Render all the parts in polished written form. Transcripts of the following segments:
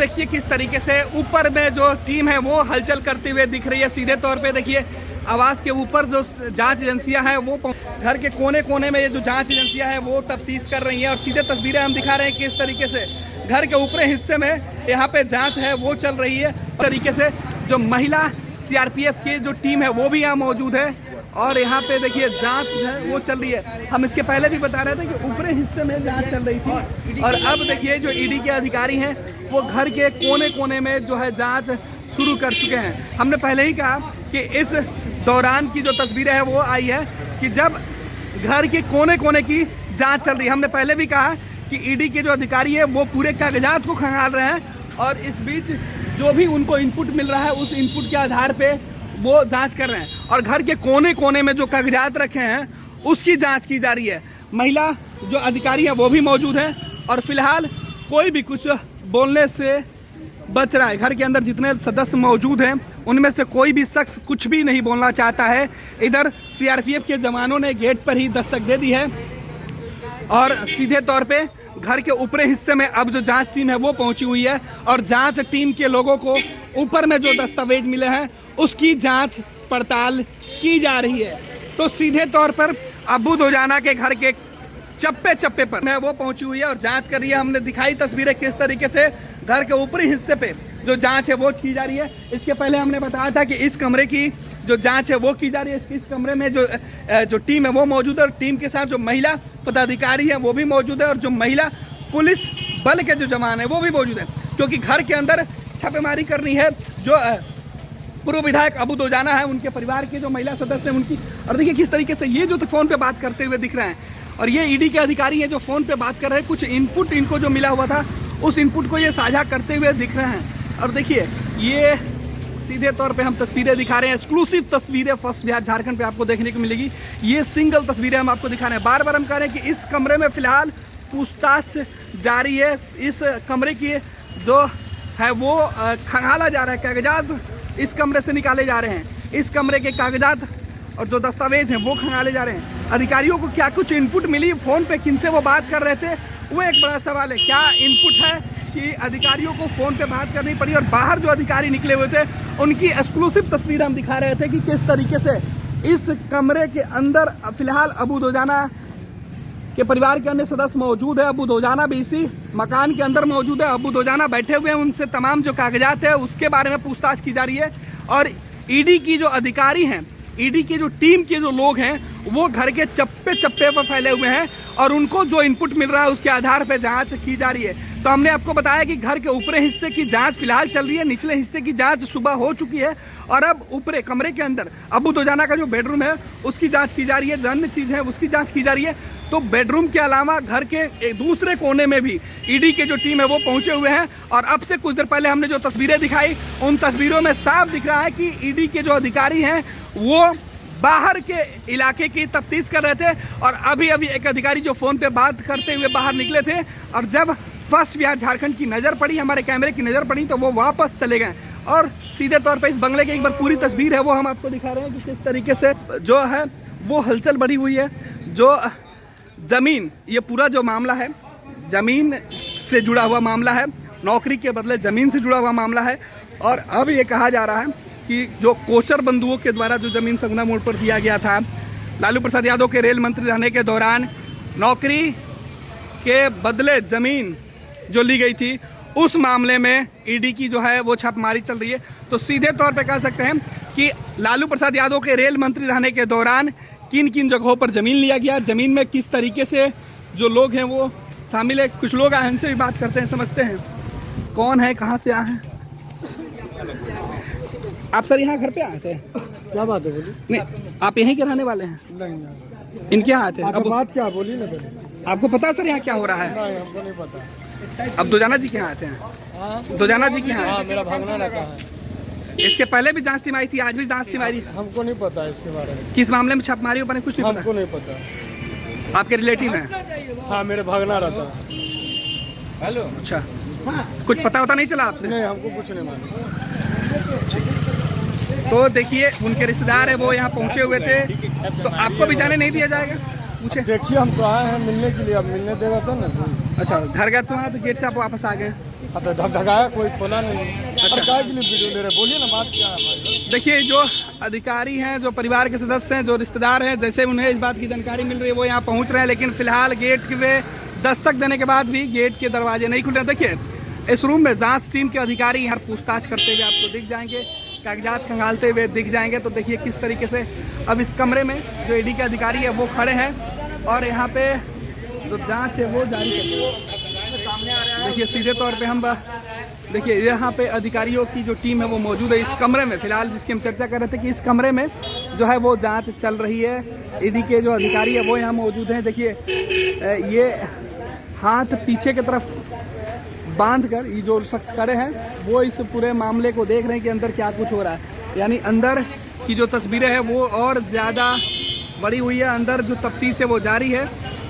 देखिए किस तरीके से ऊपर में जो टीम है वो हलचल करते हुए दिख रही है। सीधे तौर पे देखिए आवास के ऊपर जो जांच एजेंसियां हैं वो घर के कोने कोने में ये जो जांच एजेंसियां हैं वो तफ्तीश कर रही हैं और सीधे तस्वीरें हम दिखा रहे हैं किस तरीके से घर के ऊपरी हिस्से में यहाँ पे जांच है वो चल रही है। तरीके से जो महिला सीआरपीएफ की जो टीम है वो भी यहाँ मौजूद है और यहाँ पे देखिए जांच है वो चल रही है। हम इसके पहले भी बता रहे थे कि ऊपरी हिस्से में जांच चल रही थी और अब देखिए जो ईडी के अधिकारी हैं वो घर के कोने कोने में जो है जांच शुरू कर चुके हैं। हमने पहले ही कहा कि इस दौरान की जो तस्वीरें हैं वो आई है कि जब घर के कोने कोने की जांच चल रही है। हमने पहले भी कहा कि ईडी के जो अधिकारी है वो पूरे कागजात को खंगाल रहे हैं और इस बीच जो भी उनको इनपुट मिल रहा है उस इनपुट के आधार पे वो जांच कर रहे हैं और घर के कोने कोने में जो कागजात रखे हैं उसकी जांच की जा रही है। महिला जो अधिकारी है वो भी मौजूद है और फिलहाल कोई भी कुछ बोलने से बच रहा है। घर के अंदर जितने सदस्य मौजूद हैं उनमें से कोई भी शख्स कुछ भी नहीं बोलना चाहता है। इधर सीआरपीएफ के जवानों ने गेट पर ही दस्तक दे दी है और सीधे तौर पे घर के ऊपरी हिस्से में अब जो जांच टीम है वो पहुंची हुई है और जांच टीम के लोगों को ऊपर में जो दस्तावेज मिले हैं उसकी जांच पड़ताल की जा रही है। तो सीधे तौर पर अबू दोजाना के घर के चप्पे चप्पे पर वो पहुंची हुई है और जांच कर रही है। हमने दिखाई तस्वीरें किस तरीके से घर के ऊपरी हिस्से पे जो जांच है वो की जा रही है। इसके पहले हमने बताया था कि इस कमरे की जो जांच है वो की जा रही है। इस कमरे में जो टीम है वो मौजूद है और टीम के साथ जो महिला पदाधिकारी है वो भी मौजूद है और जो महिला पुलिस बल के जो जवान है वो भी मौजूद है क्योंकि घर के अंदर छापेमारी करनी है। जो पूर्व विधायक अबू दोजाना है उनके परिवार के जो महिला सदस्य हैं उनकी। और देखिए किस तरीके से ये जो फोन पे बात करते हुए दिख रहे हैं और ये ईडी के अधिकारी हैं जो फोन पे बात कर रहे हैं। कुछ इनपुट इनको जो मिला हुआ था उस इनपुट को ये साझा करते हुए दिख रहे हैं। और देखिए ये सीधे तौर पे हम तस्वीरें दिखा रहे हैं, एक्सक्लूसिव तस्वीरें फर्स्ट बिहार झारखंड पे आपको देखने को मिलेगी। ये सिंगल तस्वीरें हम आपको दिखा रहे हैं। बार बार हम कह रहे हैं कि इस कमरे में फिलहाल पूछताछ जारी है। इस कमरे की जो है वो खंगाला जा रहा है, कागजात इस कमरे से निकाले जा रहे हैं। इस कमरे के कागजात और जो दस्तावेज हैं वो खंगाले जा रहे हैं। अधिकारियों को क्या कुछ इनपुट मिली, फोन पे किनसे वो बात कर रहे थे, वो एक बड़ा सवाल है। क्या इनपुट है कि अधिकारियों को फोन पे बात करनी पड़ी और बाहर जो अधिकारी निकले हुए थे उनकी एक्सक्लूसिव तस्वीर हम दिखा रहे थे कि किस तरीके से इस कमरे के अंदर फिलहाल अबू दोजाना के परिवार के अन्य सदस्य मौजूद है। अबू दोजाना भी इसी मकान के अंदर मौजूद है। अबू दोजाना बैठे हुए हैं, उनसे तमाम जो कागजात है उसके बारे में पूछताछ की जा रही है और ईडी की जो अधिकारी हैं, ईडी की जो टीम के जो लोग हैं वो घर के चप्पे चप्पे पर फैले हुए हैं और उनको जो इनपुट मिल रहा है उसके आधार पर जांच की जा रही है। तो हमने आपको बताया कि घर के ऊपरी हिस्से की जांच फिलहाल चल रही है, निचले हिस्से की जांच सुबह हो चुकी है और अब ऊपरी कमरे के अंदर अबू दोजाना का जो बेडरूम है उसकी जांच की जा रही है, जो अन्य चीज़ है उसकी जांच की जा रही है। तो बेडरूम के अलावा घर के एक दूसरे कोने में भी ईडी के जो टीम है वो पहुंचे हुए हैं और अब से कुछ देर पहले हमने जो तस्वीरें दिखाई उन तस्वीरों में साफ दिख रहा है कि ईडी के जो अधिकारी हैं वो बाहर के इलाके की तफ्तीश कर रहे थे और अभी अभी एक अधिकारी जो फोन पे बात करते हुए बाहर निकले थे और जब फर्स्ट बिहार झारखंड की नज़र पड़ी, हमारे कैमरे की नज़र पड़ी तो वो वापस चले गए। और सीधे तौर पे इस बंगले की एक बार पूरी तस्वीर है वो हम आपको दिखा रहे हैं कि किस तरीके से जो है वो हलचल बढ़ी हुई है। जो ज़मीन, ये पूरा जो मामला है ज़मीन से जुड़ा हुआ मामला है, नौकरी के बदले ज़मीन से जुड़ा हुआ मामला है और अब ये कहा जा रहा है कि जो कोचर बंधुओं के द्वारा जो ज़मीन संगना मोड़ पर दिया गया था लालू प्रसाद यादव के रेल मंत्री रहने के दौरान, नौकरी के बदले ज़मीन जो ली गई थी उस मामले में ईडी की जो है वो छापेमारी चल रही है। तो सीधे तौर पे कह सकते हैं कि लालू प्रसाद यादव के रेल मंत्री रहने के दौरान किन किन जगहों पर ज़मीन लिया गया, ज़मीन में किस तरीके से जो लोग हैं वो शामिल है। कुछ लोग आए, इनसे भी बात करते हैं, समझते हैं कौन है, कहाँ से आए हैं आप। सर यहाँ घर पे आए थे? क्या बात है बोली? नहीं, आप यहीं के रहने वाले हैं? नहीं, इनके यहाँ आए थे? अब बात क्या बोली ना पहले। आपको पता है सर यहाँ क्या हो रहा है? नहीं, हमको नहीं पता। अब दोजाना जी के यहाँ आते हैं? दोजाना जी के यहाँ? मेरा भागना रहता है। इसके पहले भी जांच टीम आई थी, आज भी जांच टीम आई? हमको नहीं पता इसके बारे में। किस मामले में छापेमारी बने कुछ नहीं हमको नहीं पता। आपके रिलेटिव हैं? हाँ, मेरे भागना रहता है। हेलो। अच्छा, कुछ पता होता नहीं चला आपसे? नहीं, हमको कुछ नहीं मालूम। तो देखिए उनके रिश्तेदार है वो यहाँ पहुँचे हुए थे, तो आपको भी जाने नहीं दिया जाएगा? पूछे। देखिए हम तो आए हैं मिलने के लिए, अब मिलने देगा तो ना। अच्छा, घर गए तो वहाँ तो गेट से आप वापस आ गए? अब तो धकाया कोई खोला नहीं। अच्छा काय के लिए वीडियो ले रहे, बोलिए ना बात क्या है भाई। देखिए जो अधिकारी हैं, जो परिवार के सदस्य हैं, जो रिश्तेदार हैं, जैसे उन्हें इस बात की जानकारी मिल रही है वो यहाँ पहुँच रहे हैं, लेकिन फिलहाल गेट के दस्तक देने के बाद भी गेट के दरवाजे नहीं खुल रहे। देखिए इस रूम में जांच टीम के अधिकारी यहाँ पूछताछ करते हुए आपको दिख जाएंगे, कागजात खंगालते हुए दिख जाएंगे। तो देखिए किस तरीके से अब इस कमरे में जो ईडी के अधिकारी है वो खड़े हैं और यहाँ पे जो जांच है वो जारी कर रहे हैं। देखिए सीधे तौर पे हम देखिए यहाँ पे अधिकारियों की जो टीम है वो मौजूद है इस कमरे में, फिलहाल जिसकी हम चर्चा कर रहे थे कि इस कमरे में जो है वो जांच चल रही है। ईडी के जो अधिकारी है वो यहाँ मौजूद हैं। देखिए ये हाथ पीछे की तरफ बांध कर ये जो शख्स खड़े हैं वो इस पूरे मामले को देख रहे हैं कि अंदर क्या कुछ हो रहा है। यानी अंदर की जो तस्वीरें हैं वो और ज़्यादा बड़ी हुई है, अंदर जो तफ्तीश है वो जारी है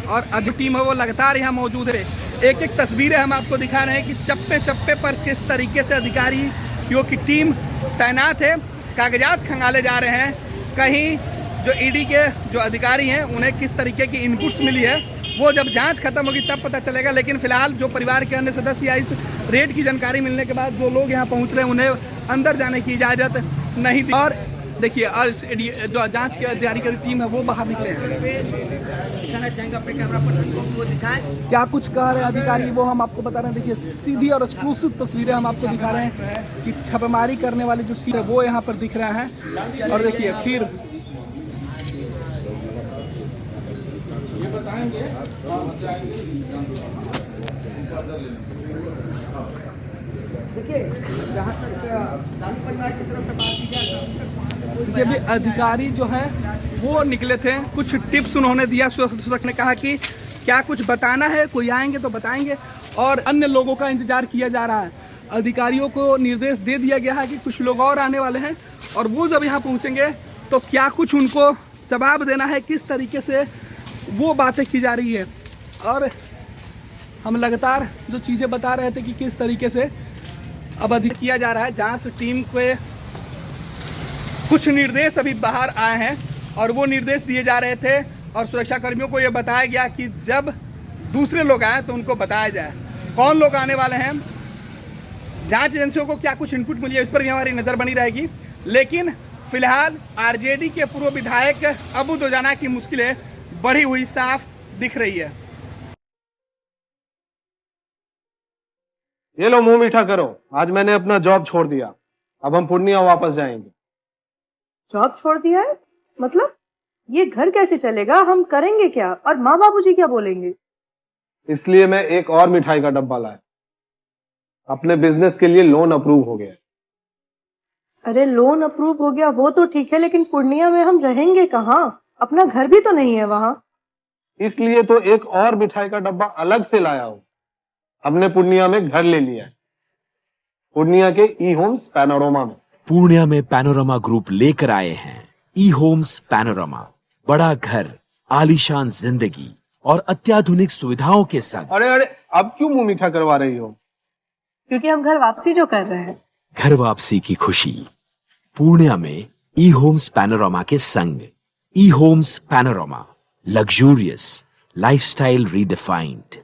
और जो टीम है वो लगातार यहाँ मौजूद है। एक एक तस्वीरें हम आपको दिखा रहे हैं कि चप्पे चप्पे पर किस तरीके से अधिकारियों की टीम तैनात है, कागजात खंगाले जा रहे हैं। कहीं जो ईडी के जो अधिकारी हैं उन्हें किस तरीके की इनपुट मिली है वो जब जांच खत्म होगी तब पता चलेगा। लेकिन फिलहाल जो परिवार के अन्य सदस्य या इस रेड की जानकारी मिलने के बाद जो लोग यहाँ पहुँच रहे हैं उन्हें अंदर जाने की इजाज़त नहीं दी। और देखिए और जो जांच के अधिकारी की टीम है वो बाहर निकले हैं। क्या कुछ कह रहे हैं अधिकारी वो हम आपको बता रहे हैं। देखिए सीधी और एक्सक्लूसिव तस्वीरें हम आपको दिखा रहे हैं कि छापेमारी करने वाली जो टीम है वो यहाँ पर दिख रहा है। और देखिए फिर ये बताएंगे देखिए जहाँ तक लालू परिवार की तरफ से बात की जाए कि अभी अधिकारी जो है वो निकले थे, कुछ टिप्स उन्होंने दिया। सुरक्षक ने कहा कि क्या कुछ बताना है, कोई आएंगे तो बताएंगे और अन्य लोगों का इंतजार किया जा रहा है। अधिकारियों को निर्देश दे दिया गया है कि कुछ लोग और आने वाले हैं और वो जब यहाँ पहुँचेंगे तो क्या कुछ उनको जवाब देना है, किस तरीके से वो बातें की जा रही है। और हम लगातार जो चीज़ें बता रहे थे कि किस तरीके से अब अधिक किया जा रहा है। जांच टीम के कुछ निर्देश अभी बाहर आए हैं और वो निर्देश दिए जा रहे थे और सुरक्षा कर्मियों को ये बताया गया कि जब दूसरे लोग आए तो उनको बताया जाए कौन लोग आने वाले हैं। जांच एजेंसियों को क्या कुछ इनपुट मिली है इस पर भी हमारी नज़र बनी रहेगी। लेकिन फिलहाल आरजेडी के पूर्व विधायक अबू दोजाना की मुश्किलें बढ़ी हुई साफ दिख रही है। ये लो मुंह मीठा करो, आज मैंने अपना जॉब छोड़ दिया, अब हम पूर्णिया वापस जाएंगे। जॉब छोड़ दिया है? मतलब ये घर कैसे चलेगा, हम करेंगे क्या और माँ बाबूजी क्या बोलेंगे? इसलिए मैं एक और मिठाई का डब्बा लाया, अपने बिजनेस के लिए लोन अप्रूव हो गया। अरे लोन अप्रूव हो गया वो तो ठीक है, लेकिन पूर्णिया में हम रहेंगे कहाँ? अपना घर भी तो नहीं है वहाँ। इसलिए तो एक और मिठाई का डब्बा अलग से लाया हूँ। हमने पूर्णिया में घर ले लिया है, पूर्णिया के ई होम्स पैनोरमा में। पूर्णिया में पैनोरमा ग्रुप लेकर आए हैं ई होम्स पैनोरमा। बड़ा घर, आलीशान जिंदगी और अत्याधुनिक सुविधाओं के संग। अरे अरे अब क्यों मुंह मीठा करवा रही हो? क्योंकि हम घर वापसी जो कर रहे हैं। घर वापसी की खुशी पूर्णिया में ई होम्स पैनोरमा के संग। ई homes panorama, luxurious lifestyle redefined.